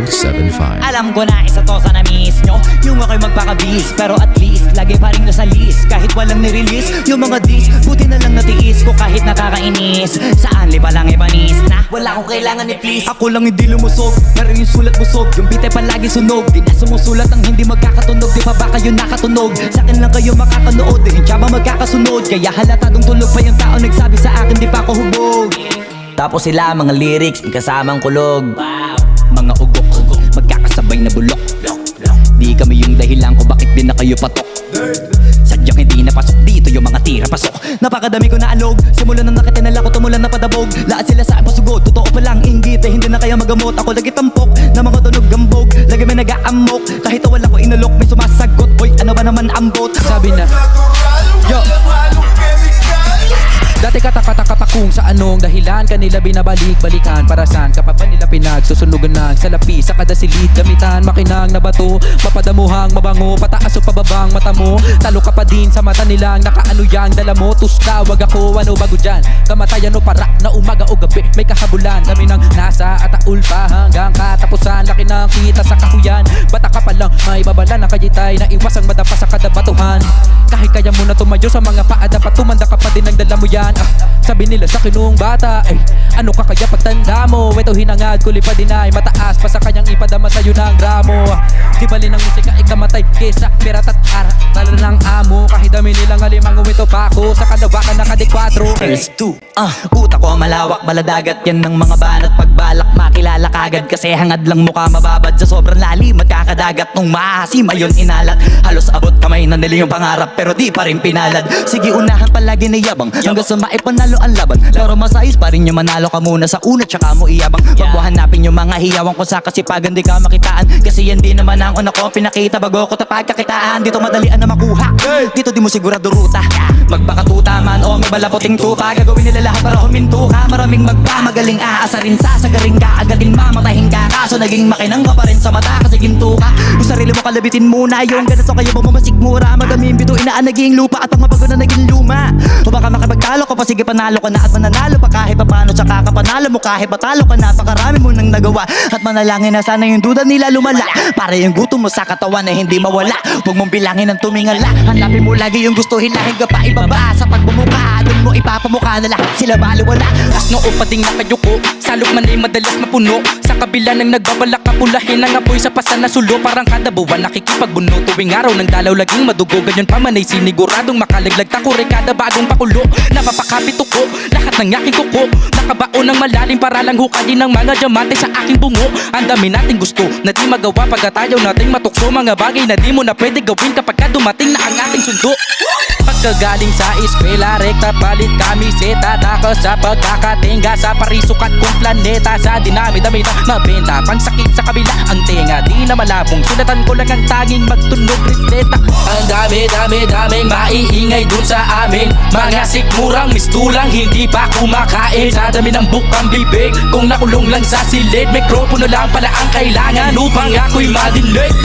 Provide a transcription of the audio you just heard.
275. Alam ko na isa to sa na-miss nyo, yung ako'y magpakabis, pero at least lagi pa rin nasa list. Kahit walang nirelease, yung mga dis, buti na lang natiis ko kahit nakakainis. Saan li pa lang ipanis na wala akong kailangan ni please. Ako lang hindi lumusog, narin yung sulat busog, yung beat ay palagi sunog. Di na sumusulat ang hindi magkakatunog, di pa ba kayo nakatunog? Sa akin lang kayo makakanood, di rin siya ba magkakasunod? Kaya halatadong tulog pa yung tao nagsabi sa akin di pa ako hubog. Tapos sila mga lyrics, may kasamang kulog. Mga ugok, magkakasabay na bulok. Di kami yung dahilan kung bakit din na kayo patok. Sadyang hindi napasok dito yung mga tira pasok. Napakadami ko na alog, simula na nakitinala ko tumulan na padabog. Lahat sila sa pasugod, totoo pa lang inggit eh, hindi na kaya magamot. Ako lagi tampok, na mga tunog gambog. Lagi may nag-aamok, kahit wala ko inalok. May sumasagot, boy ano ba naman ambot. Sabi na, yo, dati katakataka pa kung sa anong dahilan kanila binabalik-balikan. Para saan ka pa ba nila pinagsusunugan ng salapi sa kada silid? Gamitan, makinang na bato, mapadamuhang mabango, pataas o pababang mata mo. Talo ka pa din sa mata nilang nakaano yang dala mo. Tuska, wag ako, ano bago dyan? Kamatayan o para na umaga o gabi, may kahabulan. Kami nang nasa ataul pa hanggang katapusan. Laki ng kita sa kahuyan, bata ka pa lang may babala na kayitay na iwasang madapa sa kada batuhan. Kahit kaya mo na tumayo sa mga paa, dapat tumanda ka pa din ang dala mo yan. Sabi nila sa kinung bata, ay ano ka kaya pagtanda mo? Ito hinangad, kuli pa din ay mataas pa sa kanyang ipadama sa'yo ng gramo. Di bali ng musika ikamatay kesa perat at ara, lalo ng amo. Kahit dami nilang alimang umito pa ako, sa kadawakan na kadi-4. First two, utak ko malawak, baladagat yan ng mga banat. Pagbalak makilala kagad kasi hangad lang mukha mababad. Sa sobrang lalim magkakadagat nung maasim ayon inalat. Halos abot kamay na nila yung pangarap pero di pa rin pinalad. Sige unahan palagi na yabang hanggang sa maipanalo ang laban. Pero masayos pa rin yung manalo ka muna sa una tsaka mo iyabang. Pag hanapin yung mga hiyawan ko sa kasipagan di ka makitaan. Kasi yan di naman ang una ko pinakita bago ko tapagkakitaan. Dito madalian na makuha, dito di mo sigurado ruta. Magpakatuta man o may balapoting tupa, gagawin nila lahat para huminto ka. Maraming magpamagaling aasarin sasagaring ka, agatin mamatahin ka. Kaso naging makinang ka pa rin sa mata kasi ginto ka. Yung sarili mo kalabitin muna yung ganito kayo mamasigmura. Madaming bito inaan naging lupa at ang mabago na naging luma. O baka makipagtalo ka pa, sige panalo ka na at mananalo pa kahit papano. Tsaka kapanalo mo kahit patalo ka na, pakarami mo nang nagawa. At manalangin na sana yung duda nila lumala, para yung gutom mo sa katawan na hindi mawala. Huwag mong bilangin ang tumingala, hanapin mo lagi yung gusto, hilahin ka pa ibaba. Sa pagbumuka, doon mo ipapamukha na lahat sila baliwala. As noo pa ding nakayuko, salok man ay madalas mapuno. Sa kabila ng nagbabalak kapulahin ang apoy sa pasan na sulo. Parang kada buwan nakikipagbuno, tuwing araw ng dalaw laging madugo. Ganyan pa man ay siniguradong makalaglag takore kada bagong pakulo. Napapakapit ko lahat ng aking kuko, nakabaon ng malalim para lang hukadin ng mga diamante sa aking bungo. Ang dami nating gusto na di magawa pagkatayaw nating matukso. Mga bagay na di mo na pwede gawin kapag ka dumating na ang ating sundo. Pagkagaling sa eskwela, rekta palit kamiseta. Takos sa pagkakatingga sa parisukat kong planeta. Sa dinami-dami na mabenta, pang sakit sa kabila ang tenga. Di na malabong, sulatan ko lang ang tanging magtunog reseta. Ang dami-daming maiingay dun sa amin. Mga sikmurang mistulang hindi pa kumakain. Sa dami ng bukang bibig, kung nakulong lang sa silid, mikropono lang pala ang kailangan upang ako'y madinig.